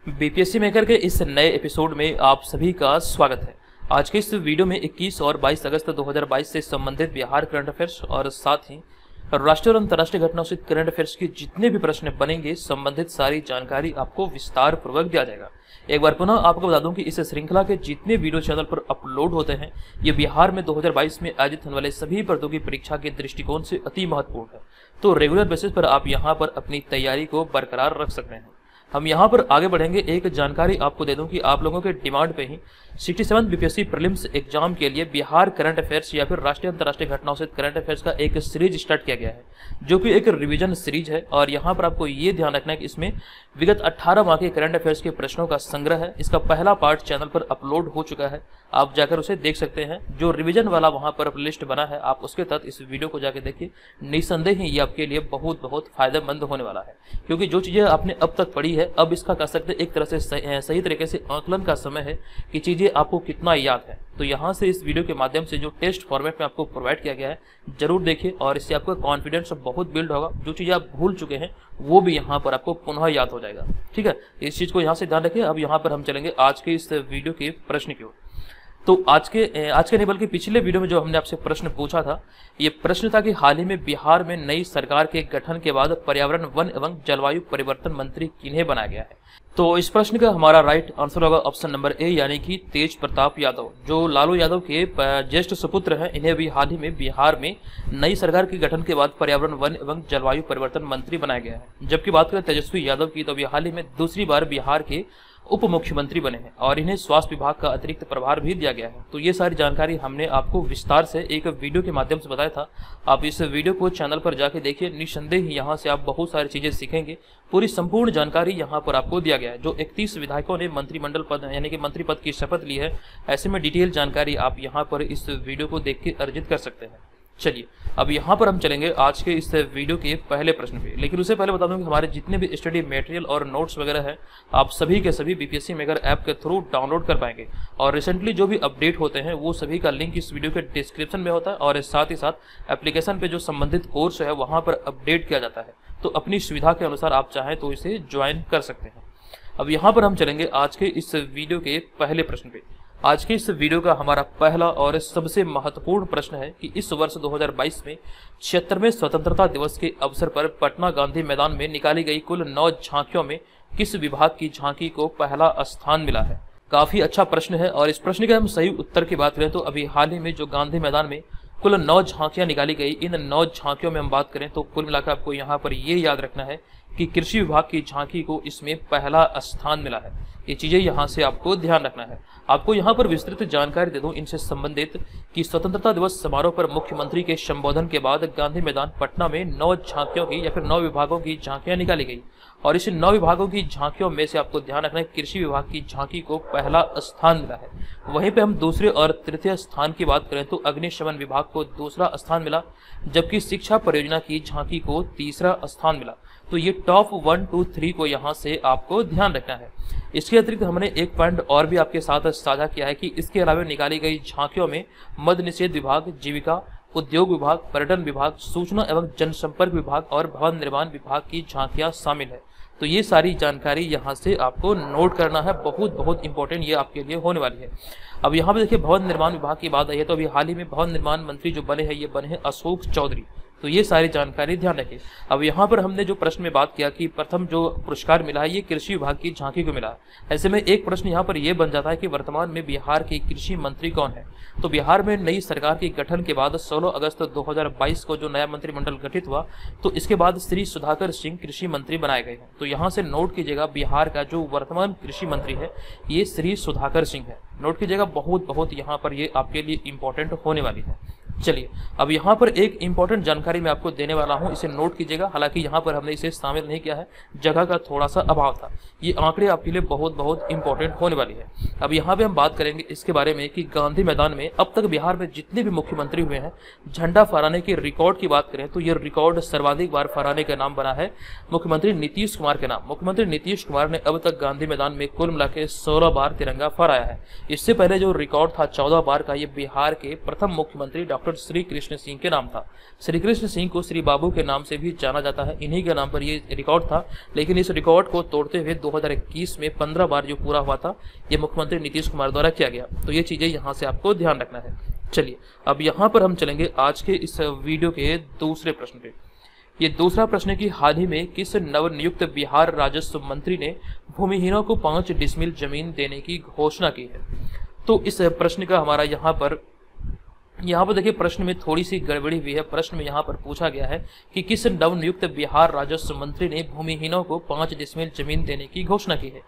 BPSC maker के इस नए एपिसोड में आप सभी का स्वागत है। आज के इस वीडियो में 21 और 22 अगस्त 2022 से संबंधित बिहार करंट अफेयर्स और साथ ही राष्ट्रीय और अंतर्राष्ट्रीय घटनाओं से करंट अफेयर्स की जितने भी प्रश्न बनेंगे संबंधित सारी जानकारी आपको विस्तार पूर्वक दिया जाएगा। एक बार पुनः आपको बता दूं कि इस श्रृंखला के जितने वीडियो चैनल पर अपलोड होते हैं ये बिहार में 2022 में आयोजित होने वाले सभी पदों की परीक्षा के दृष्टिकोण से अति महत्वपूर्ण है, तो रेगुलर बेसिस पर आप यहाँ पर अपनी तैयारी को बरकरार रख सकते हैं। हम यहाँ पर आगे बढ़ेंगे। एक जानकारी आपको दे दूं कि आप लोगों के डिमांड पे ही 67 बीपीएससी प्रीलिम्स एग्जाम के लिए बिहार करंट अफेयर्स या फिर राष्ट्रीय अंतर्राष्ट्रीय घटनाओं से करंट अफेयर्स का एक सीरीज स्टार्ट किया गया है, जो कि एक रिवीजन सीरीज है। और यहाँ पर आपको ये ध्यान रखना है कि इसमें विगत 18 माह के करंट अफेयर्स के प्रश्नों का संग्रह है। इसका पहला पार्ट चैनल पर अपलोड हो चुका है, आप जाकर उसे देख सकते हैं। जो रिवीजन वाला वहाँ पर लिस्ट बना है आप उसके तहत इस वीडियो को जाकर देखिए। निसंदेह ये आपके लिए बहुत बहुत फायदेमंद होने वाला है, क्योंकि जो चीज़ें आपने अब तक पढ़ी है अब इसका कह सकते एक तरह से सही तरीके से आकलन का समय है कि चीज़ें आपको कितना याद है। तो यहाँ से इस वीडियो के माध्यम से जो टेस्ट फॉर्मेट में आपको प्रोवाइड किया गया है जरूर देखिए, और इससे आपका कॉन्फिडेंस बहुत बिल्ड होगा। जो चीज़ें आप भूल चुके हैं वो भी यहाँ पर आपको पुनः याद हो जाएगा। ठीक है, इस चीज़ को यहाँ से ध्यान रखिए। अब यहाँ पर हम चलेंगे आज के इस वीडियो के प्रश्न की ओर। तो आज के नहीं बल्कि पिछले वीडियो में जो हमने आपसे प्रश्न पूछा था, ये प्रश्न था कि हाल ही में बिहार में नई सरकार के गठन के बाद पर्यावरण, वन एवं जलवायु परिवर्तन मंत्री किन्हें बनाया गया है। तो इस प्रश्न का हमारा राइट आंसर होगा ऑप्शन नंबर ए, यानी कि तेज प्रताप यादव, जो लालू यादव के ज्येष्ठ सुपुत्र हैं। इन्हें भी हाल ही में बिहार में नई सरकार के गठन के बाद पर्यावरण, वन एवं जलवायु परिवर्तन मंत्री बनाया गया है। जबकि बात करें तेजस्वी यादव की, तो अभी हाल ही में दूसरी बार बिहार के उप मुख्यमंत्री बने हैं और इन्हें स्वास्थ्य विभाग का अतिरिक्त प्रभार भी दिया गया है। तो ये सारी जानकारी हमने आपको विस्तार से एक वीडियो के माध्यम से बताया था। आप इस वीडियो को चैनल पर जाके देखिए, निस्संदेह यहाँ से आप बहुत सारी चीजें सीखेंगे। पूरी संपूर्ण जानकारी यहाँ पर आपको दिया गया है। जो 31 विधायकों ने मंत्रिमंडल पद यानी कि मंत्री पद की शपथ ली है, ऐसे में डिटेल जानकारी आप यहाँ पर इस वीडियो को देख के अर्जित कर सकते हैं। चलिए अब यहाँ पर हम चलेंगे आज के इस वीडियो के पहले प्रश्न पे, लेकिन उससे पहले बता दूं कि हमारे जितने भी स्टडी मटेरियल और नोट्स वगैरह है आप सभी के सभी बीपीएससी मेकर ऐप के थ्रू डाउनलोड कर पाएंगे। और रिसेंटली जो भी अपडेट होते हैं वो सभी का लिंक इस वीडियो के डिस्क्रिप्शन में होता है, और साथ ही साथ एप्लीकेशन पे जो संबंधित कोर्स है वहाँ पर अपडेट किया जाता है। तो अपनी सुविधा के अनुसार आप चाहें तो इसे ज्वाइन कर सकते हैं। अब यहाँ पर हम चलेंगे आज के इस वीडियो के पहले प्रश्न पे। आज के इस वीडियो का हमारा पहला और सबसे महत्वपूर्ण प्रश्न है कि इस वर्ष 2022 में 76वें स्वतंत्रता दिवस के अवसर पर पटना गांधी मैदान में निकाली गई कुल 9 झांकियों में किस विभाग की झांकी को पहला स्थान मिला है। काफी अच्छा प्रश्न है, और इस प्रश्न के हम सही उत्तर की बात करें तो अभी हाल ही में जो गांधी मैदान में कुल 9 झांकियां निकाली गई, इन 9 झांकियों में हम बात करें तो कुल मिलाकर आपको यहाँ पर ये याद रखना है कि कृषि विभाग की झांकी को इसमें पहला स्थान मिला है। ये चीजें यहाँ से आपको ध्यान रखना है। आपको यहाँ पर विस्तृत जानकारी दे दूं इनसे संबंधित कि स्वतंत्रता दिवस समारोह पर मुख्यमंत्री के संबोधन के बाद गांधी मैदान पटना में 9 झांकियों की या फिर 9 विभागों की झांकियां निकाली गई, और इस 9 विभागों की झांकियों में से आपको ध्यान रखना है कृषि विभाग की झांकी को पहला स्थान मिला है। वहीं पे हम दूसरे और तृतीय स्थान की बात करें तो अग्निशमन विभाग को दूसरा स्थान मिला, जबकि शिक्षा परियोजना की झांकी को तीसरा स्थान मिला। तो ये टॉप 1, 2, 3 को यहाँ से आपको ध्यान रखना है। इसके अतिरिक्त हमने एक पॉइंट और भी आपके साथ साझा किया है कि इसके अलावा निकाली गई झांकियों में मद्य निषेध विभाग, जीविका उद्योग विभाग, पर्यटन विभाग, सूचना एवं जनसंपर्क विभाग और भवन निर्माण विभाग की झांकियां शामिल है। तो ये सारी जानकारी यहाँ से आपको नोट करना है, बहुत बहुत इंपॉर्टेंट ये आपके लिए होने वाली है। अब यहाँ पे देखिए भवन निर्माण विभाग की बात आई है तो अभी हाल ही में भवन निर्माण मंत्री जो बने हैं ये बने हैं अशोक चौधरी। तो ये सारी जानकारी ध्यान रखिए। अब यहाँ पर हमने जो प्रश्न में बात किया कि प्रथम जो पुरस्कार मिला है ये कृषि विभाग की झांकी को मिला है। ऐसे में एक प्रश्न यहाँ पर ये बन जाता है कि वर्तमान में बिहार के कृषि मंत्री कौन है। तो बिहार में नई सरकार के गठन के बाद 16 अगस्त 2022 को जो नया मंत्रिमंडल गठित हुआ तो इसके बाद श्री सुधाकर सिंह कृषि मंत्री बनाए गए हैं। तो यहाँ से नोट कीजिएगा बिहार का जो वर्तमान कृषि मंत्री है ये श्री सुधाकर सिंह है। नोट कीजिएगा, बहुत बहुत यहाँ पर ये आपके लिए इंपॉर्टेंट होने वाली है। चलिए अब यहाँ पर एक इंपॉर्टेंट जानकारी मैं आपको देने वाला हूँ, इसे नोट कीजिएगा। हालांकि यहाँ पर हमने इसे शामिल नहीं किया है, जगह का थोड़ा सा अभाव था। ये आंकड़े आपके लिए बहुत बहुत इंपॉर्टेंट होने वाली है। अब यहाँ पे हम बात करेंगे इसके बारे में कि गांधी मैदान में अब तक बिहार में जितने भी मुख्यमंत्री हुए हैं झंडा फहराने के रिकॉर्ड की बात करें तो ये रिकॉर्ड सर्वाधिक बार फहराने का नाम बना है मुख्यमंत्री नीतीश कुमार के नाम। मुख्यमंत्री नीतीश कुमार ने अब तक गांधी मैदान में कुल मिला के 16 बार तिरंगा फहराया है। इससे पहले जो रिकॉर्ड था 14 बार का, ये बिहार के प्रथम मुख्यमंत्री डॉक्टर डॉक्टर श्री कृष्ण सिंह के नाम था। श्री कृष्ण सिंह को श्री बाबू के नाम से भी जाना जाता है। इन्हीं के नाम पर ये रिकॉर्ड था, लेकिन इस रिकॉर्ड को तोड़ते हुए 2021 में 15 बार जो पूरा हुआ था, ये मुख्यमंत्री नीतीश कुमार द्वारा किया गया। तो ये चीजें यहाँ से आपको ध्यान रखना है। चलिए अब यहाँ पर हम चलेंगे आज के इस वीडियो के दूसरे प्रश्न पे। ये दूसरा प्रश्न है कि हाल ही में किस नवनियुक्त बिहार राजस्व मंत्री ने भूमिहीनों को 5 डिसमिल जमीन देने की घोषणा की है। तो इस प्रश्न का हमारा यहाँ पर देखिए प्रश्न में थोड़ी सी गड़बड़ी हुई है। प्रश्न में यहाँ पर पूछा गया है कि किस नवनियुक्त बिहार राजस्व मंत्री ने भूमिहीनों को 5 डिसमिल जमीन देने की घोषणा की है।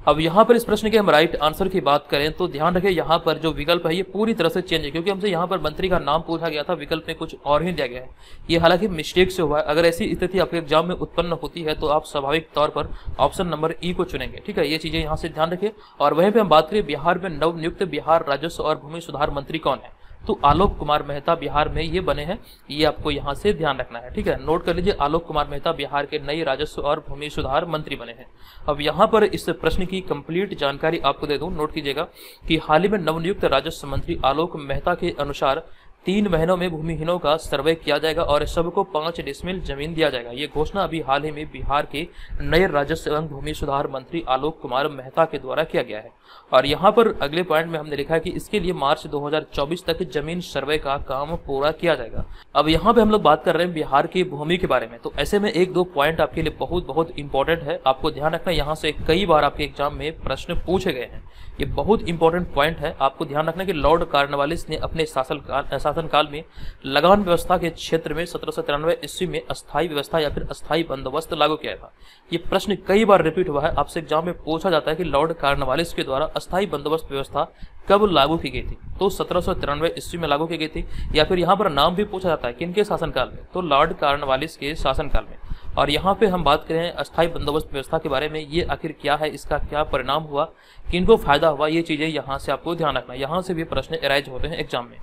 अब यहाँ पर इस प्रश्न के हम राइट आंसर की बात करें तो ध्यान रखें यहाँ पर जो विकल्प है ये पूरी तरह से चेंज है, क्योंकि हमसे यहाँ पर मंत्री का नाम पूछा गया था, विकल्प में कुछ और ही दिया गया है। ये हालांकि मिस्टेक से हुआ है। अगर ऐसी स्थिति आपके एग्जाम में उत्पन्न होती है तो आप स्वाभाविक तौर पर ऑप्शन नंबर ई को चुनेंगे। ठीक है, ये चीजें यहाँ से ध्यान रखें। और वहीं पर हम बात करें बिहार में नवनियुक्त बिहार राजस्व और भूमि सुधार मंत्री कौन है, तो आलोक कुमार मेहता बिहार में ये बने हैं। ये आपको यहाँ से ध्यान रखना है। ठीक है, नोट कर लीजिए, आलोक कुमार मेहता बिहार के नए राजस्व और भूमि सुधार मंत्री बने हैं। अब यहाँ पर इस प्रश्न की कंप्लीट जानकारी आपको दे दूं, नोट कीजिएगा कि हाल ही में नवनियुक्त राजस्व मंत्री आलोक मेहता के अनुसार 3 महीनों में भूमिहीनों का सर्वे किया जाएगा और सबको 5 डिसमिल जमीन दिया जाएगा। ये घोषणा अभी हाल ही में बिहार के नए राजस्व एवं भूमि सुधार मंत्री आलोक कुमार मेहता के द्वारा किया गया है। और यहाँ पर अगले पॉइंट में हमने लिखा है कि इसके लिए मार्च 2024 तक जमीन सर्वे का काम पूरा किया जाएगा। अब यहाँ पे हम लोग बात कर रहे हैं बिहार की भूमि के बारे में, तो ऐसे में 1-2 पॉइंट आपके लिए बहुत इंपॉर्टेंट है, आपको ध्यान रखना। यहाँ से कई बार आपके एग्जाम में प्रश्न पूछे गए हैं, ये बहुत इंपॉर्टेंट पॉइंट है। आपको ध्यान रखना कि लॉर्ड कॉर्नवालिस ने अपने शासनकाल में लगान व्यवस्था के क्षेत्र में 1793 ईस्वी में अस्थायी व्यवस्था या फिर अस्थायी बंदोबस्त लागू किया था। ये प्रश्न कई बार रिपीट हुआ है, आपसे एग्जाम में पूछा जाता है कि लॉर्ड कॉर्नवालिस के द्वारा अस्थायी बंदोबस्त व्यवस्था कब लागू की गई थी, तो 1793 ईस्वी में लागू की गई थी। या फिर यहाँ पर नाम भी पूछा जाता है किनके शासनकाल में, तो लॉर्ड कॉर्नवालिस के शासनकाल में। और यहाँ पे हम बात करें अस्थायी बंदोबस्त व्यवस्था के बारे में, ये आखिर क्या है, इसका क्या परिणाम हुआ, किनको फायदा हुआ, ये चीजें यहाँ से आपको ध्यान रखना है। यहाँ से भी प्रश्न अराइज होते हैं एग्जाम में।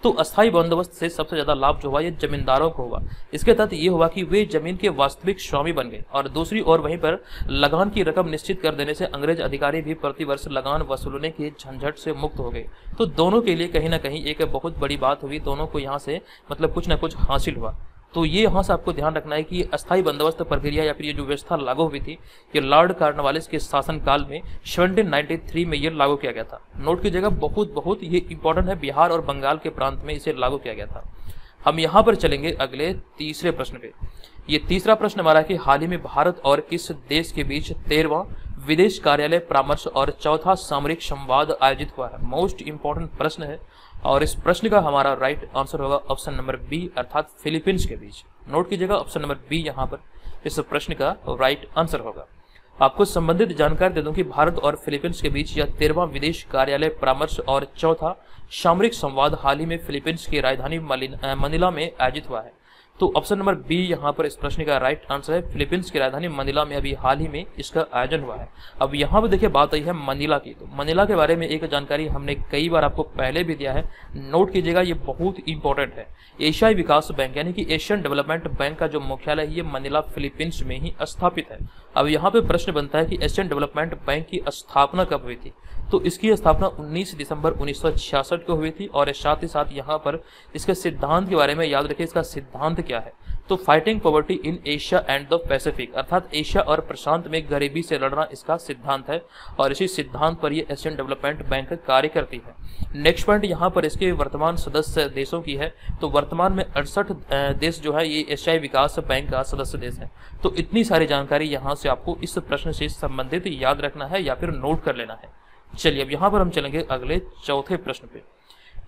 तो अस्थायी बंदोबस्त से सबसे ज्यादा लाभ जो हुआ ये जमींदारों को हुआ। इसके तहत ये हुआ कि वे जमीन के वास्तविक स्वामी बन गए। और दूसरी ओर वहीं पर लगान की रकम निश्चित कर देने से अंग्रेज अधिकारी भी प्रतिवर्ष लगान वसूलने के झंझट से मुक्त हो गए। तो दोनों के लिए कहीं ना कहीं एक बहुत बड़ी बात हुई, दोनों को यहाँ से मतलब कुछ ना कुछ हासिल हुआ। तो ये यहाँ से आपको ध्यान रखना है कि अस्थायी बंदोबस्त प्रक्रिया या फिर ये जो व्यवस्था लागू हुई थी ये लॉर्ड कॉर्नवालिस के शासनकाल में 1793 में ये लागू किया गया था। नोट कीजिएगा, बहुत ये इंपॉर्टेंट है, बिहार और बंगाल के प्रांत में इसे लागू किया गया था। हम यहाँ पर चलेंगे अगले तीसरे प्रश्न पे। ये तीसरा प्रश्न हमारा है कि हाल ही में भारत और किस देश के बीच 13वां विदेश कार्यालय परामर्श और चौथा सामरिक संवाद आयोजित हुआ है। मोस्ट इंपॉर्टेंट प्रश्न है और इस प्रश्न का हमारा राइट आंसर होगा ऑप्शन नंबर बी, अर्थात फिलीपींस के बीच। नोट कीजिएगा, ऑप्शन नंबर बी यहाँ पर इस प्रश्न का राइट आंसर होगा। आपको संबंधित जानकारी दे दूं कि भारत और फिलीपींस के बीच यह 13वां विदेश कार्यालय परामर्श और चौथा सामरिक संवाद हाल ही में फिलीपींस की राजधानी मनीला में आयोजित हुआ है। तो ऑप्शन नंबर बी यहाँ पर इस प्रश्न का राइट आंसर है। फिलीपींस की राजधानी मनीला में अभी हाल ही में इसका आयोजन हुआ है। अब यहाँ पर देखिए बात आई है मनीला की, तो मनीला के बारे में एक जानकारी हमने कई बार आपको पहले भी दिया है, नोट कीजिएगा, ये बहुत इंपॉर्टेंट है। एशियाई विकास बैंक यानी कि एशियन डेवलपमेंट बैंक का जो मुख्यालय है ये मनीला फिलीपींस में ही स्थापित है। अब यहाँ पे प्रश्न बनता है कि एशियन डेवलपमेंट बैंक की स्थापना कब हुई थी, तो इसकी स्थापना 19 दिसंबर 1966 को हुई थी। और साथ ही साथ यहाँ पर इसके सिद्धांत के बारे में याद रखिए, इसका सिद्धांत क्या है, तो fighting poverty in Asia and the Pacific, अर्थात एशिया और प्रशांत में गरीबी से लड़ना इसका सिद्धांत है। और इसी सिद्धांत पर ये एशियन डेवलपमेंट बैंक कार्य करती है। नेक्स्ट पॉइंट यहाँ पर इसके वर्तमान सदस्य देशों की है, तो वर्तमान में 68 देश जो है ये एशियाई विकास बैंक का सदस्य देश है। तो इतनी सारी जानकारी यहाँ से आपको इस प्रश्न से संबंधित याद रखना है या फिर नोट कर लेना है। चलिए अब यहाँ पर हम चलेंगे अगले चौथे प्रश्न पे।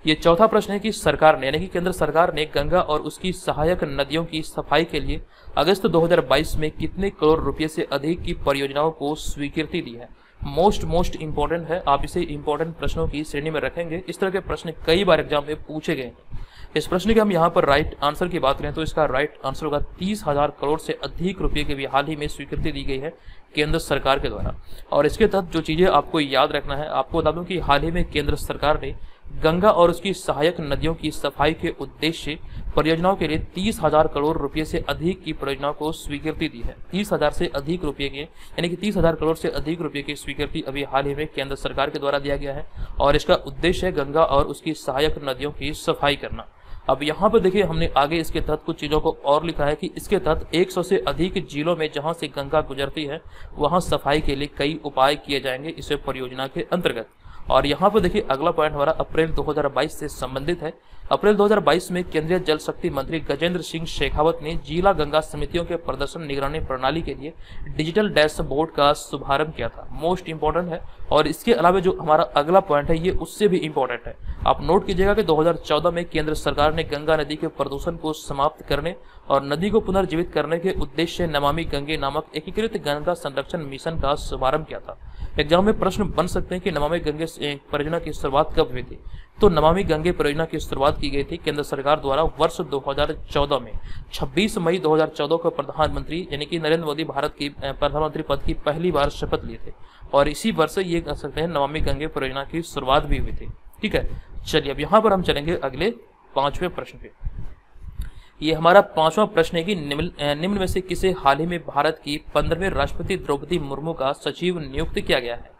ये चौथा प्रश्न है कि सरकार ने यानी कि केंद्र सरकार ने गंगा और उसकी सहायक नदियों की सफाई के लिए अगस्त 2022 में कितने करोड़ रुपए से अधिक की परियोजनाओं को स्वीकृति दी है। मोस्ट इंपॉर्टेंट है, आप इसे इंपॉर्टेंट प्रश्नों की श्रेणी में रखेंगे। इस तरह के प्रश्न कई बार एग्जाम में पूछे गए हैं। इस प्रश्न के हम यहाँ पर राइट आंसर की बात करें तो इसका राइट आंसर होगा 30,000 करोड़ से अधिक रुपए की भी हाल ही में स्वीकृति दी गई है केंद्र सरकार के द्वारा। और इसके तहत जो चीजें आपको याद रखना है, आपको बता दूं कि हाल ही में केंद्र सरकार ने गंगा और उसकी सहायक नदियों की सफाई के उद्देश्य परियोजनाओं के लिए 30,000 करोड़ रुपए से अधिक की परियोजनाओं को स्वीकृति दी है। 30,000 से अधिक रुपए के यानी कि 30,000 करोड़ से अधिक रुपए की स्वीकृति अभी हाल ही में केंद्र सरकार के द्वारा दिया गया है। और इसका उद्देश्य है गंगा और उसकी सहायक नदियों की सफाई करना। अब यहाँ पर देखिए हमने आगे इसके तहत कुछ चीज़ों को और लिखा है कि इसके तहत 100 से अधिक जिलों में जहाँ से गंगा गुजरती है वहाँ सफाई के लिए कई उपाय किए जाएंगे इस परियोजना के अंतर्गत। और यहाँ पर देखिए अगला पॉइंट हमारा अप्रैल 2022 से संबंधित है। अप्रैल 2022 में केंद्रीय जल शक्ति मंत्री गजेंद्र सिंह शेखावत ने जिला गंगा समितियों के प्रदर्शन निगरानी प्रणाली के लिए डिजिटल डैशबोर्ड का शुभारंभ किया था। मोस्ट इंपॉर्टेंट है। और इसके अलावा जो हमारा अगला पॉइंट है ये उससे भी इंपॉर्टेंट है। आप नोट कीजिएगा कि 2014 में केंद्र सरकार ने गंगा नदी के प्रदूषण को समाप्त करने और नदी को पुनर्जीवित करने के उद्देश्य से नमामि गंगे नामक एकीकृत गंगा संरक्षण मिशन का शुभारंभ किया था। एग्जाम में प्रश्न बन सकते हैं कि नमामि गंगे परियोजना की शुरुआत कब हुई थी। तो नमामि गंगे परियोजना की शुरुआत की गई थी केंद्र सरकार द्वारा वर्ष 2014 में। 26 मई 2014 को प्रधानमंत्री यानी कि नरेंद्र मोदी भारत की प्रधानमंत्री पद की पहली बार शपथ लिए थे और इसी वर्ष ये कह सकते हैं नमामि गंगे परियोजना की शुरुआत भी हुई थी। ठीक है, चलिए अब यहाँ पर हम चलेंगे अगले 5वें प्रश्न पे। ये हमारा 5वां प्रश्न है कि निम्न में से किसे हाल ही में भारत की 15वें राष्ट्रपति द्रौपदी मुर्मू का सचिव नियुक्त किया गया है।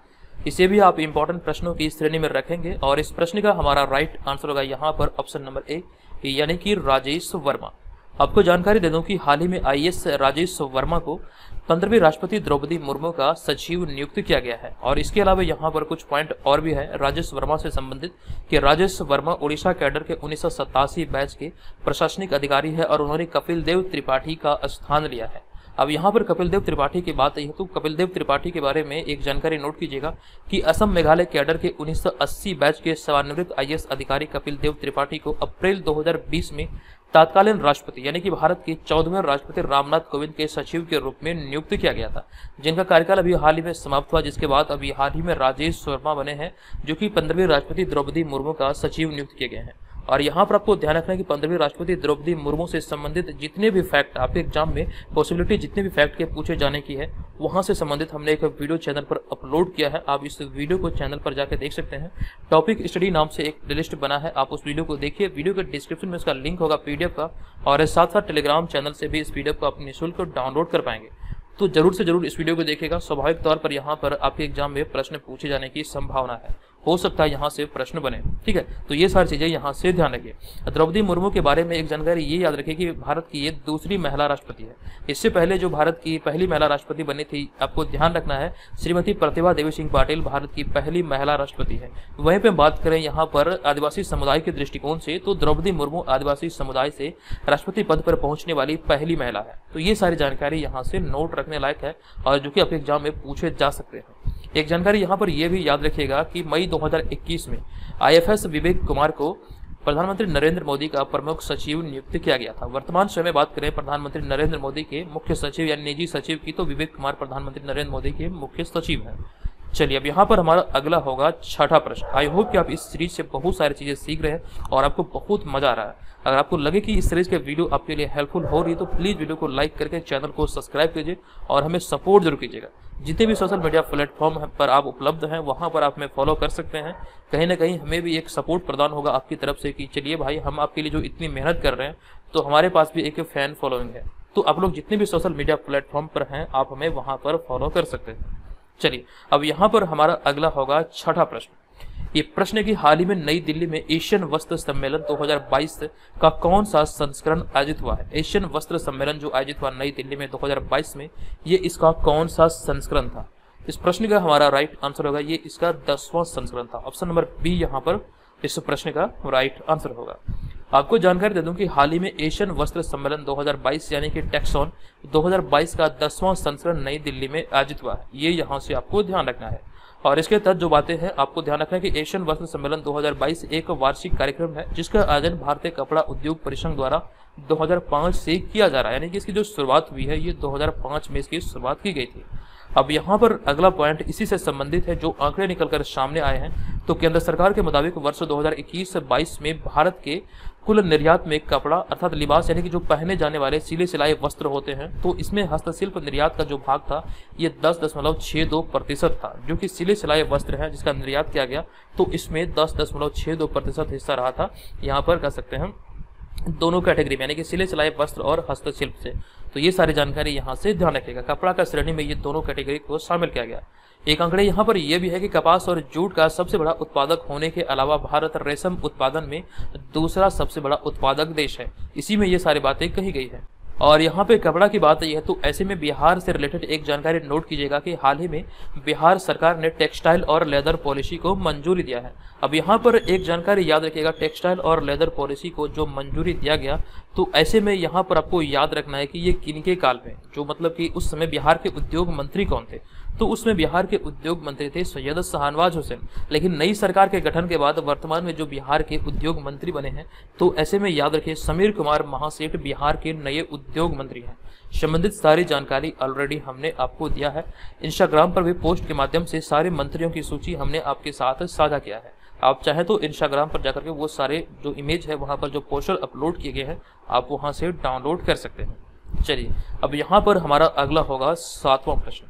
इसे भी आप इंपॉर्टेंट प्रश्नों की श्रेणी में रखेंगे और इस प्रश्न का हमारा राइट आंसर होगा यहाँ पर ऑप्शन नंबर ए यानी कि राजेश वर्मा। आपको जानकारी दे दूं कि हाल ही में आईएएस राजेश वर्मा को 15वीं राष्ट्रपति द्रौपदी मुर्मू का सचिव नियुक्त किया गया है। और इसके अलावा यहाँ पर कुछ पॉइंट और भी है राजेश वर्मा से संबंधित कि राजेश वर्मा उड़ीसा कैडर के 1987 बैच के प्रशासनिक अधिकारी है और उन्होंने कपिल देव त्रिपाठी का स्थान लिया है। अब यहाँ पर कपिल देव त्रिपाठी की बात है तो कपिल देव त्रिपाठी के बारे में एक जानकारी नोट कीजिएगा कि असम मेघालय कैडर के 1980 बैच के सेवानिवृत्त आईएएस अधिकारी कपिल देव त्रिपाठी को अप्रैल 2020 में तत्कालीन राष्ट्रपति यानी कि भारत के 14वें राष्ट्रपति रामनाथ कोविंद के सचिव के रूप में नियुक्त किया गया था, जिनका कार्यकाल अभी हाल ही में समाप्त हुआ, जिसके बाद अभी हाल ही में राजेश वर्मा बने हैं जो कि 15वीं राष्ट्रपति द्रौपदी मुर्मू का सचिव नियुक्त किए गए हैं। और यहाँ पर आपको ध्यान रखना है कि 15वीं राष्ट्रपति द्रौपदी मुर्मू से संबंधित जितने भी फैक्ट आपके एग्जाम में पॉसिबिलिटी जितने भी फैक्ट के पूछे जाने की है वहाँ से संबंधित हमने एक वीडियो चैनल पर अपलोड किया है। आप इस वीडियो को चैनल पर जाकर देख सकते हैं। टॉपिक स्टडी नाम से एक प्लेलिस्ट बना है, आप उस वीडियो को देखिए। वीडियो के डिस्क्रिप्शन में इसका लिंक होगा पीडीएफ का और साथ साथ टेलीग्राम चैनल से भी इस पीडीएफ को आप निःशुल्क डाउनलोड कर पाएंगे। तो जरूर से जरूर इस वीडियो को देखिएगा। स्वाभाविक तौर पर यहाँ पर आपके एग्जाम में प्रश्न पूछे जाने की संभावना है, हो सकता है यहाँ से प्रश्न बने। ठीक है, तो ये सारी चीजें यहाँ से ध्यान रखिए। द्रौपदी मुर्मू के बारे में एक जानकारी ये याद रखिए कि भारत की ये दूसरी महिला राष्ट्रपति है। इससे पहले जो भारत की पहली महिला राष्ट्रपति बनी थी, आपको ध्यान रखना है, श्रीमती प्रतिभा देवी सिंह पाटिल भारत की पहली महिला राष्ट्रपति है। वहीं पे बात करें यहाँ पर आदिवासी समुदाय के दृष्टिकोण से तो द्रौपदी मुर्मू आदिवासी समुदाय से राष्ट्रपति पद पर पहुंचने वाली पहली महिला है। तो ये सारी जानकारी यहाँ से नोट रखने लायक है और जो कि आपके एग्जाम में पूछे जा सकते हैं। एक जानकारी यहाँ पर यह भी याद रखिएगा कि मई 2021 में आईएफएस विवेक कुमार को प्रधानमंत्री नरेंद्र मोदी का प्रमुख सचिव नियुक्त किया गया था। वर्तमान समय में बात करें प्रधानमंत्री नरेंद्र मोदी के मुख्य सचिव या निजी सचिव की तो विवेक कुमार प्रधानमंत्री नरेंद्र मोदी के मुख्य सचिव हैं। चलिए अब यहाँ पर हमारा अगला होगा 6ठा प्रश्न। आई होप कि आप इस सीरीज से बहुत सारी चीजें सीख रहे हैं और आपको बहुत मजा आ रहा है। अगर आपको लगे कि इस सीरीज के वीडियो आपके लिए हेल्पफुल हो रही है तो प्लीज वीडियो को लाइक करके चैनल को सब्सक्राइब कीजिए और हमें सपोर्ट जरूर कीजिएगा। जितने भी सोशल मीडिया प्लेटफॉर्म पर आप उपलब्ध हैं वहां पर आप हमें फॉलो कर सकते हैं। कहीं ना कहीं हमें भी एक सपोर्ट प्रदान होगा आपकी तरफ से कि चलिए भाई हम आपके लिए जो इतनी मेहनत कर रहे हैं तो हमारे पास भी एक फैन फॉलोइंग है। तो आप लोग जितने भी सोशल मीडिया प्लेटफॉर्म पर हैं आप हमें वहां पर फॉलो कर सकते हैं। चलिए अब यहाँ पर हमारा अगला होगा 6ठा प्रश्न। ये प्रश्न है कि हाल ही में नई दिल्ली में एशियन वस्त्र सम्मेलन 2022 का कौन सा संस्करण आयोजित हुआ है। एशियन वस्त्र सम्मेलन जो आयोजित हुआ नई दिल्ली में 2022 में, ये इसका कौन सा संस्करण था। इस प्रश्न का हमारा राइट आंसर होगा ये इसका 10वां संस्करण था। ऑप्शन नंबर बी यहाँ पर इस प्रश्न का राइट आंसर होगा। आपको जानकारी दे दूं कि हाल ही में एशियन वस्त्र सम्मेलन 2022 यानी कि टेक्सॉन 2022 का 10वां संस्करण नई दिल्ली में आयोजित हुआ है। ये यहाँ से आपको ध्यान रखना है। और इसके तहत जो बातें हैं आपको ध्यान रखना है कि एशियन वस्त्र सम्मेलन 2022 एक वार्षिक कार्यक्रम है जिसका आयोजन भारतीय कपड़ा उद्योग परिसंघ द्वारा 2005 से किया जा रहा है। यानी कि इसकी जो शुरुआत हुई है ये 2005 में इसकी शुरुआत की गई थी। अब यहाँ पर अगला पॉइंट इसी से संबंधित है जो आंकड़े निकलकर सामने आए हैं। तो केंद्र सरकार के मुताबिक वर्ष 2021-22 में भारत के कुल निर्यात में कपड़ा अर्थात लिबास यानी कि जो पहने जाने वाले सिले सिलाए वस्त्र होते हैं तो इसमें हस्तशिल्प निर्यात का जो भाग था ये 10.62% था। जो कि सिले सिलाए वस्त्र है जिसका निर्यात किया गया तो इसमें 10.62% हिस्सा रहा था। यहाँ पर कह सकते हैं दोनों कैटेगरी में, यानी कि सिले सिलाई वस्त्र और हस्तशिल्प से। तो ये सारी जानकारी यहाँ से ध्यान रखिएगा। कपड़ा का श्रेणी में ये दोनों कैटेगरी को शामिल किया गया। एक आंकड़े यहाँ पर यह भी है कि कपास और जूट का सबसे बड़ा उत्पादक होने के अलावा भारत रेशम उत्पादन में दूसरा सबसे बड़ा उत्पादक देश है। इसी में ये सारी बातें कही गई है। और यहाँ पे कपड़ा की बात है तो ऐसे में बिहार से रिलेटेड एक जानकारी नोट कीजिएगा कि हाल ही में बिहार सरकार ने टेक्सटाइल और लेदर पॉलिसी को मंजूरी दिया है। अब यहाँ पर एक जानकारी याद रखिएगा, टेक्सटाइल और लेदर पॉलिसी को जो मंजूरी दिया गया, तो ऐसे में यहाँ पर आपको याद रखना है कि ये किनके काल में, जो मतलब कि उस समय बिहार के उद्योग मंत्री कौन थे, तो उसमें बिहार के उद्योग मंत्री थे सैयद शाहनवाज हुसैन। लेकिन नई सरकार के गठन के बाद वर्तमान में जो बिहार के उद्योग मंत्री बने हैं, तो ऐसे में याद रखिए समीर कुमार महासेठ बिहार के नए उद्योग मंत्री हैं। संबंधित सारी जानकारी ऑलरेडी हमने आपको दिया है। इंस्टाग्राम पर भी पोस्ट के माध्यम से सारे मंत्रियों की सूची हमने आपके साथ साझा किया है। आप चाहे तो इंस्टाग्राम पर जाकर के वो सारे जो इमेज है वहाँ पर जो पोस्टर अपलोड किए गए हैं, आप वहाँ से डाउनलोड कर सकते हैं। चलिए अब यहाँ पर हमारा अगला होगा 7वां प्रश्न।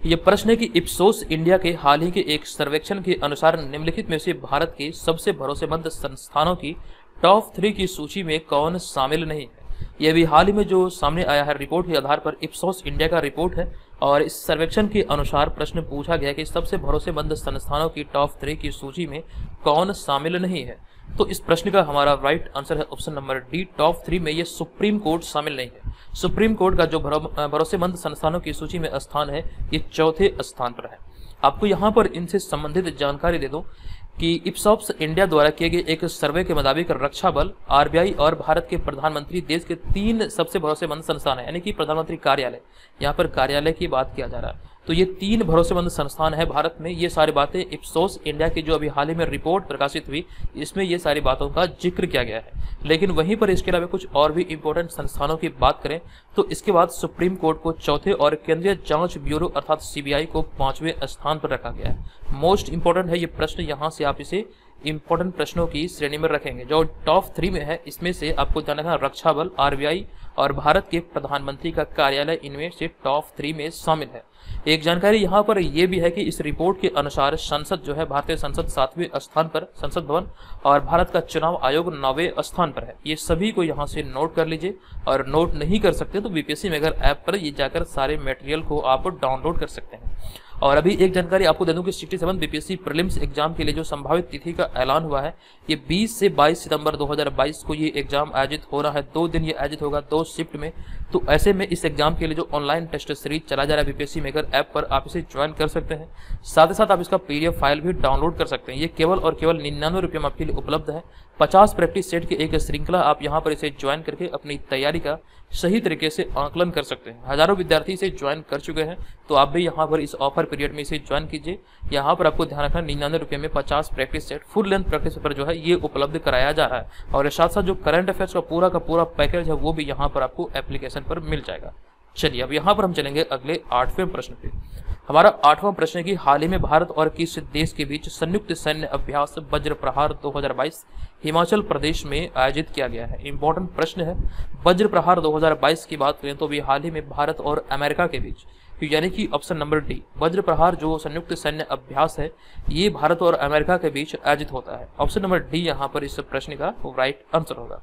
ये प्रश्न है कि इप्सोस इंडिया के हाल ही के एक सर्वेक्षण के अनुसार निम्नलिखित में से भारत के सबसे भरोसेमंद संस्थानों की टॉप 3 की सूची में कौन शामिल नहीं है। यह भी हाल ही में जो सामने आया है रिपोर्ट के आधार पर इप्सोस इंडिया का रिपोर्ट है, और इस सर्वेक्षण के अनुसार प्रश्न पूछा गया कि सबसे भरोसेमंद संस्थानों की टॉप 3 की सूची में कौन शामिल नहीं है। तो इस प्रश्न का हमारा राइट आंसर है ऑप्शन नंबर डी, टॉप 3 में ये सुप्रीम कोर्ट शामिल नहीं है। सुप्रीम कोर्ट का जो भरोसेमंद संस्थानों की सूची में स्थान है, ये 4थे स्थान पर है। आपको यहाँ पर इनसे संबंधित जानकारी दे दूं कि इप्सॉस इंडिया द्वारा किए गए एक सर्वे के मुताबिक रक्षा बल, आरबीआई और भारत के प्रधानमंत्री देश के 3 सबसे भरोसेमंद संस्थान है, यानी कि प्रधानमंत्री कार्यालय, यहाँ पर कार्यालय की बात किया जा रहा है। तो ये 3 भरोसेमंद संस्थान है भारत में। ये सारी बातें इप्सोस इंडिया की जो अभी हाल ही में रिपोर्ट प्रकाशित हुई, इसमें ये सारी बातों का जिक्र किया गया है। लेकिन वहीं पर इसके अलावा कुछ और भी इंपॉर्टेंट संस्थानों की बात करें तो इसके बाद सुप्रीम कोर्ट को 4थे और केंद्रीय जांच ब्यूरो अर्थात सीबीआई को 5वें स्थान पर रखा गया है। मोस्ट इंपॉर्टेंट है ये प्रश्न, यहाँ से आप इसे इंपॉर्टेंट प्रश्नों की श्रेणी में रखेंगे। जो टॉप 3 में है इसमें से आपको ध्यान रखना रक्षा बल, आरबीआई और भारत के प्रधानमंत्री का कार्यालय इनमें से टॉप 3 में शामिल है। एक जानकारी यहाँ पर यह भी है कि इस रिपोर्ट के अनुसार संसद जो है, भारतीय संसद 7वें स्थान पर, संसद भवन, और भारत का चुनाव आयोग 9वें स्थान पर है। ये सभी को यहाँ से नोट कर लीजिए, और नोट नहीं कर सकते तो बीपीएससी मेगर ऐप पर ये जाकर सारे मटेरियल को आप डाउनलोड कर सकते हैं। और अभी एक जानकारी आपको दे दूं कि 67 बीपीएससी प्रीलिम्स एग्जाम के लिए जो संभावित तिथि का ऐलान हुआ है, ये 20 से 22 सितंबर 2022 को ये एग्जाम आयोजित हो रहा है। 2 दिन ये आयोजित होगा, 2 शिफ्ट में। तो ऐसे में इस एग्जाम के लिए जो ऑनलाइन टेस्ट सीरीज चला जा रहा है बीपीएससी मेकर ऐप पर, आप इसे ज्वाइन कर सकते हैं। साथ ही साथ आप इसका पीडीएफ फाइल भी डाउनलोड कर सकते हैं। ये केवल और केवल 99 रुपये में आपके लिए उपलब्ध है। 50 प्रैक्टिस सेट की एक श्रृंखला, आप यहाँ पर इसे ज्वाइन करके अपनी तैयारी का सही तरीके से आकलन कर सकते हैं। हजारों विद्यार्थी इसे ज्वाइन कर चुके हैं, तो आप भी यहाँ पर इस ऑफर पीरियड में इसे ज्वाइन कीजिए। यहाँ पर आपको ध्यान रखना 99 रुपये में 50 practice set full length practice paper जो है ये उपलब्ध कराया जा रहा है। और साथ साथ जो करंट अफेयर्स का पूरा पैकेज है वो भी यहाँ पर आपको एप्लीकेशन पर मिल जाएगा। चलिए अब यहाँ पर हम चलेंगे अगले 8वें प्रश्न पे। हमारा 8वां प्रश्न है कि हाल ही में भारत और किस देश के बीच संयुक्त सैन्य अभ्यास वज्र प्रहार 2022 हिमाचल प्रदेश में आयोजित किया गया है। इंपॉर्टेंट प्रश्न है। वज्र प्रहार 2022 की बात करें तो अभी हाल ही में भारत और अमेरिका के बीच, यानी कि ऑप्शन नंबर डी, वज्र प्रहार जो संयुक्त सैन्य अभ्यास है ये भारत और अमेरिका के बीच आयोजित होता है। ऑप्शन नंबर डी यहाँ पर इस प्रश्न का राइट आंसर होगा।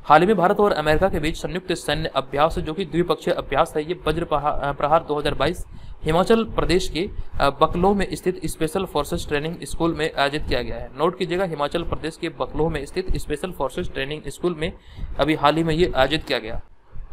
हाल ही में भारत और अमेरिका के बीच संयुक्त सैन्य अभ्यास जो कि द्विपक्षीय अभ्यास है, ये वज्र प्रहार 2022 हिमाचल प्रदेश के बकलोह में स्थित स्पेशल फोर्सेस ट्रेनिंग स्कूल में आयोजित किया गया है। नोट कीजिएगा, हिमाचल प्रदेश के बकलोह में स्थित स्पेशल फोर्सेस ट्रेनिंग स्कूल में अभी हाल ही में ये आयोजित किया गया।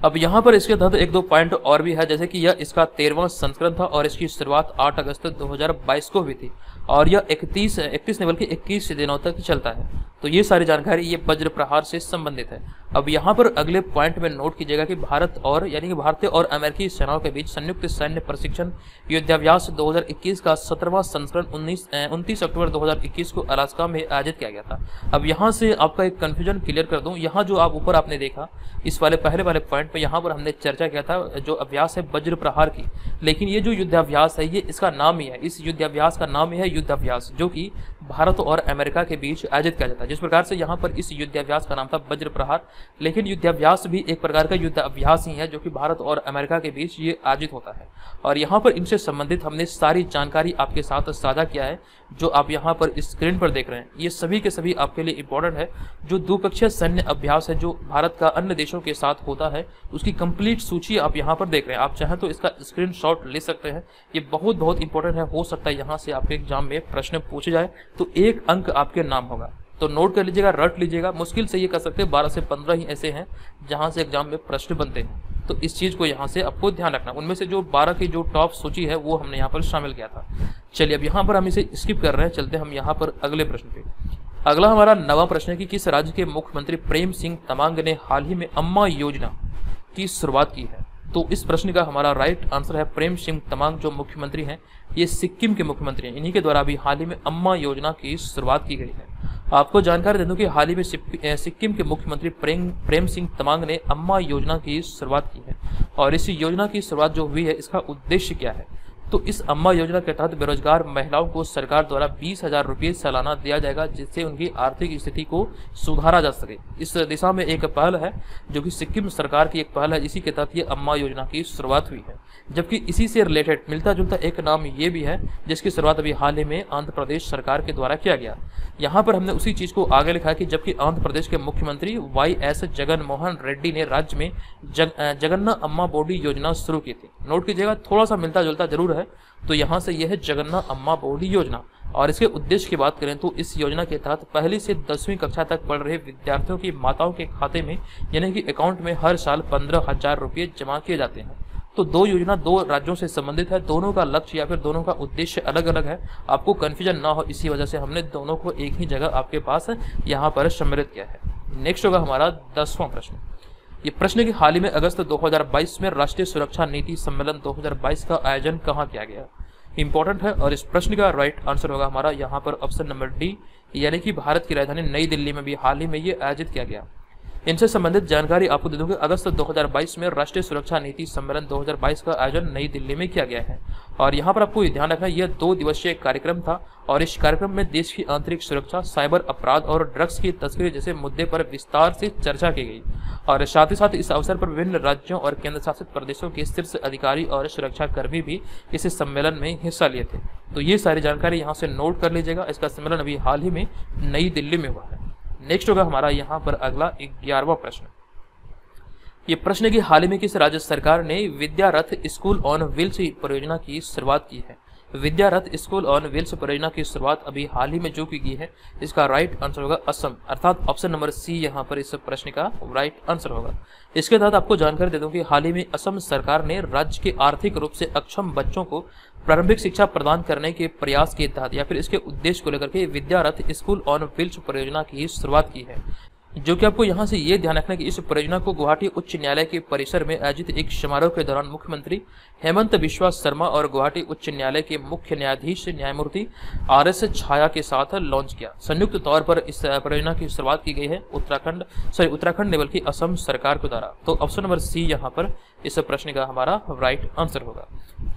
अब यहाँ पर इसके तहत 1-2 पॉइंट और भी है, जैसे कि यह इसका 13वां संस्करण था और इसकी शुरुआत 8 अगस्त 2022 को हुई थी और यह 31 नहीं बल्कि 21 दिनों तक चलता है। तो ये सारी जानकारी ये वज्र प्रहार से संबंधित है। अब यहाँ पर अगले पॉइंट में नोट कीजिएगा कि भारत और यानी कि भारतीय और अमेरिकी सेनाओं के बीच संयुक्त सैन्य प्रशिक्षण युद्धाभ्यास 2021 का 17वां संस्करण 29 अक्टूबर 2021 को अलास्का में आयोजित किया गया था। अब यहाँ से आपका एक कंफ्यूजन क्लियर कर दूं, यहाँ जो आप ऊपर आपने देखा इस वाले पहले वाले पॉइंट पे यहाँ पर हमने चर्चा किया था जो अभ्यास है वज्र प्रहार की, लेकिन ये जो युद्धाभ्यास है ये इसका नाम ही है, इस युद्धाभ्यास का नाम ही है युद्धाभ्यास जो कि भारत और अमेरिका के बीच आयोजित किया जाता है। जिस प्रकार से यहाँ पर इस युद्धाभ्यास का नाम था वज्र प्रहार, लेकिन युद्धाभ्यास भी एक प्रकार का युद्धाभ्यास ही है जो कि भारत और अमेरिका के बीच ये आयोजित होता है। और यहाँ पर इनसे संबंधित हमने सारी जानकारी आपके साथ साझा किया है जो आप यहाँ पर स्क्रीन पर देख रहे हैं। ये सभी के सभी आपके लिए इंपॉर्टेंट है। जो द्विपक्षीय सैन्य अभ्यास है जो भारत का अन्य देशों के साथ होता है उसकी कंप्लीट सूची आप यहाँ पर देख रहे हैं। आप चाहें तो इसका स्क्रीनशॉट ले सकते हैं। ये बहुत इंपॉर्टेंट है। हो सकता है यहाँ से आपके एग्जाम में प्रश्न पूछे जाए तो 1 अंक आपके नाम होगा, तो नोट कर लीजिएगा, रट लीजिएगा। मुश्किल से ये कर सकते हैं 12 से 15 ही ऐसे हैं जहाँ से एग्जाम में प्रश्न बनते हैं, तो इस चीज़ को यहाँ से आपको ध्यान रखना। उनमें से जो 12 की जो टॉप सूची है वो हमने यहाँ पर शामिल किया था। चलिए अब यहाँ पर हम इसे स्किप कर रहे हैं, चलते हम यहाँ पर अगले प्रश्न पे। अगला हमारा 9वां प्रश्न है कि किस राज्य के मुख्यमंत्री प्रेम सिंह तमांग ने हाल ही में अम्मा योजना की शुरुआत की है? तो इस प्रश्न का हमारा राइट आंसर है प्रेम सिंह तमांग जो मुख्यमंत्री हैं ये सिक्किम के मुख्यमंत्री हैं। इन्हीं के द्वारा अभी हाल ही में अम्मा योजना की शुरुआत की गई है। आपको जानकारी दे दूं कि हाल ही में सिक्किम के मुख्यमंत्री प्रेम सिंह तमांग ने अम्मा योजना की शुरुआत की है। और इस योजना की शुरुआत जो हुई है इसका उद्देश्य क्या है? तो इस अम्मा योजना के तहत बेरोजगार महिलाओं को सरकार द्वारा 20,000 रुपये सालाना दिया जाएगा जिससे उनकी आर्थिक स्थिति को सुधारा जा सके। इस दिशा में एक पहल है जो कि सिक्किम सरकार की एक पहल है, इसी के तहत ये अम्मा योजना की शुरुआत हुई है। जबकि इसी से रिलेटेड मिलता जुलता एक नाम ये भी है जिसकी शुरुआत अभी हाल ही में आंध्र प्रदेश सरकार के द्वारा किया गया। यहाँ पर हमने उसी चीज को आगे लिखा कि जबकि आंध्र प्रदेश के मुख्यमंत्री YS जगनमोहन रेड्डी ने राज्य में जगन्ना अम्मा बोडी योजना शुरू की थी। नोट कीजिएगा, थोड़ा सा मिलता जुलता जरूर है। तो यहाँ से यह है जगन्ना अम्मा बोडी योजना। और इसके उद्देश्य की बात करें तो इस योजना के तहत पहली से 10वीं कक्षा तक पढ़ रहे विद्यार्थियों की माताओं के खाते में यानी कि अकाउंट में हर साल 15,000 रुपये जमा किए जाते हैं। तो 2 योजना 2 राज्यों से संबंधित है, दोनों का लक्ष्य या फिर दोनों का उद्देश्य अलग अलग है। आपको कंफ्यूजन ना हो इसी वजह से हमने दोनों को एक ही जगह आपके पास यहाँ पर सम्मिलित किया है। नेक्स्ट होगा हमारा 10वां प्रश्न। ये प्रश्न कि हाल ही में अगस्त 2022 में राष्ट्रीय सुरक्षा नीति सम्मेलन 2022 का आयोजन कहाँ किया गया? इंपॉर्टेंट है। और इस प्रश्न का राइट आंसर होगा हमारा यहाँ पर ऑप्शन नंबर डी, यानी कि भारत की राजधानी नई दिल्ली में भी हाल ही में ये आयोजित किया गया। इनसे संबंधित जानकारी आपको दे दूं कि अगस्त 2022 में राष्ट्रीय सुरक्षा नीति सम्मेलन 2022 का आयोजन नई दिल्ली में किया गया है। और यहाँ पर आपको ध्यान रखना यह 2 दिवसीय कार्यक्रम था और इस कार्यक्रम में देश की आंतरिक सुरक्षा, साइबर अपराध और ड्रग्स की तस्करी जैसे मुद्दे पर विस्तार से चर्चा की गई। और साथ ही साथ इस अवसर पर विभिन्न राज्यों और केंद्र शासित प्रदेशों के शीर्ष अधिकारी और सुरक्षा कर्मी भी इस सम्मेलन में हिस्सा लिए थे। तो ये सारी जानकारी यहाँ से नोट कर लीजिएगा। इसका सम्मेलन अभी हाल ही में नई दिल्ली में हुआ है। नेक्स्ट होगा हमारा यहाँ पर अगला 11वां प्रश्न। ये प्रश्न है कि हाल ही में किस राज्य सरकार ने विद्या रथ स्कूल ऑन व्हील्स परियोजना की शुरुआत की है? विद्या रथ स्कूल ऑन व्हील्स परियोजना की शुरुआत अभी हाल ही में जो की गई है इसका राइट आंसर होगा असम, अर्थात ऑप्शन नंबर सी यहाँ पर इस प्रश्न का राइट आंसर होगा। इसके तहत आपको जानकारी दे दूं कि हाल ही में असम सरकार ने राज्य के आर्थिक रूप से अक्षम बच्चों को प्रारंभिक शिक्षा प्रदान करने के प्रयास के तहत या फिर इसके उद्देश्य को लेकर के विद्या रथ स्कूल ऑन व्हील्स परियोजना की शुरुआत की है। जो कि आपको यहाँ से ये ध्यान रखना कि इस परियोजना को गुवाहाटी उच्च न्यायालय के परिसर में आयोजित एक समारोह के दौरान मुख्यमंत्री हेमंत बिश्वा शर्मा और गुवाहाटी उच्च न्यायालय के मुख्य न्यायाधीश न्यायमूर्ति RS छाया के साथ लॉन्च किया। संयुक्त तौर पर इस परियोजना की शुरुआत की गई है उत्तराखंड ने बल्कि असम सरकार के द्वारा। तो ऑप्शन नंबर सी यहाँ पर इस प्रश्न का हमारा राइट आंसर होगा।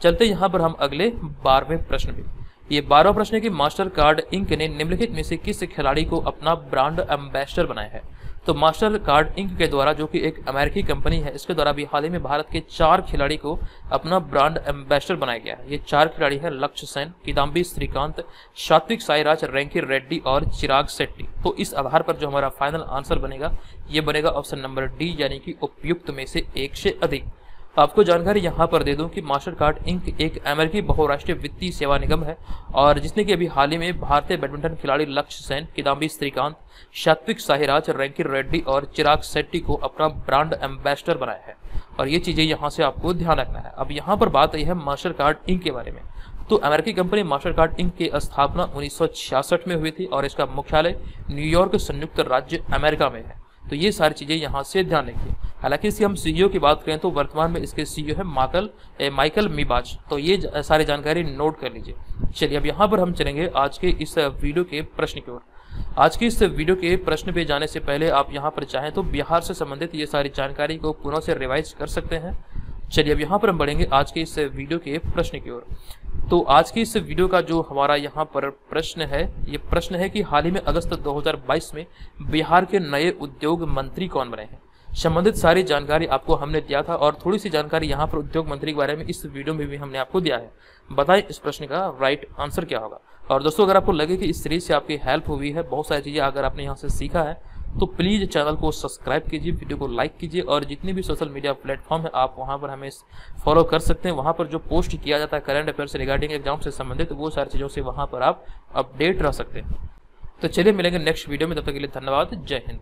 चलते यहाँ पर हम अगले 12वें प्रश्न में। ये 12वां प्रश्न है कि मास्टर कार्ड इंक ने निम्नलिखित में से किस खिलाड़ी को अपना ब्रांड एम्बेसडर बनाया है? तो मास्टर कार्ड इंक के द्वारा, जो कि एक अमेरिकी कंपनी है, इसके द्वारा भी हाल ही में भारत के 4 खिलाड़ी को अपना ब्रांड एम्बेसडर बनाया गया है। ये 4 खिलाड़ी हैं लक्ष्य सेन, किदाम्बी श्रीकांत, सात्विक साईराज रैंकी रेड्डी और चिराग शेट्टी। तो इस आधार पर जो हमारा फाइनल आंसर बनेगा ये बनेगा ऑप्शन नंबर डी, यानी कि उपयुक्त में से 1 से अधिक। आपको जानकारी यहाँ पर दे दूं कि मास्टर कार्ड इंक एक अमेरिकी बहुराष्ट्रीय वित्तीय सेवा निगम है और जिसने कि अभी हाल ही में भारतीय बैडमिंटन खिलाड़ी लक्ष्य सेन, किदाम्बी श्रीकांत, सात्विक साईराज रैंकी रेड्डी और चिराग शेट्टी को अपना ब्रांड एम्बेसडर बनाया है। और ये चीजें यहाँ से आपको ध्यान रखना है। अब यहाँ पर बात आई है मास्टर कार्ड इंक के बारे में। तो अमेरिकी कंपनी मास्टर कार्ड इंक की स्थापना 1966 में हुई थी और इसका मुख्यालय न्यूयॉर्क संयुक्त राज्य अमेरिका में है। तो ये सारी चीजें यहाँ से ध्यान रखिए। हालांकि इसकी हम CEO की बात करें तो वर्तमान में इसके CEO है माइकल मिबाज। तो ये सारी जानकारी नोट कर लीजिए। चलिए अब यहाँ पर हम चलेंगे आज के इस वीडियो के प्रश्न की ओर। आज के इस वीडियो के प्रश्न पे जाने से पहले आप यहाँ पर चाहें तो बिहार से संबंधित ये सारी जानकारी को पुनः से रिवाइज कर सकते हैं। चलिए अब यहाँ पर हम बढ़ेंगे आज के इस वीडियो के प्रश्न की ओर। तो आज की इस वीडियो का जो हमारा यहाँ पर प्रश्न है, ये प्रश्न है कि हाल ही में अगस्त 2022 में बिहार के नए उद्योग मंत्री कौन बने हैं। संबंधित सारी जानकारी आपको हमने दिया था और थोड़ी सी जानकारी यहाँ पर उद्योग मंत्री के बारे में इस वीडियो में भी हमने आपको दिया है। बताएं इस प्रश्न का राइट आंसर क्या होगा। और दोस्तों, अगर आपको लगे कि इस सीरीज से आपकी हेल्प हुई है, बहुत सारी चीज़ें अगर आपने यहाँ से सीखा है, तो प्लीज़ चैनल को सब्सक्राइब कीजिए, वीडियो को लाइक कीजिए और जितने भी सोशल मीडिया प्लेटफॉर्म है आप वहाँ पर हमें फॉलो कर सकते हैं। वहाँ पर जो पोस्ट किया जाता है करंट अफेयर से रिगार्डिंग एग्जाम से संबंधित, वो सारी चीज़ों से वहाँ पर आप अपडेट रह सकते हैं। तो चलिए मिलेंगे नेक्स्ट वीडियो में, तब तक के लिए धन्यवाद। जय हिंद।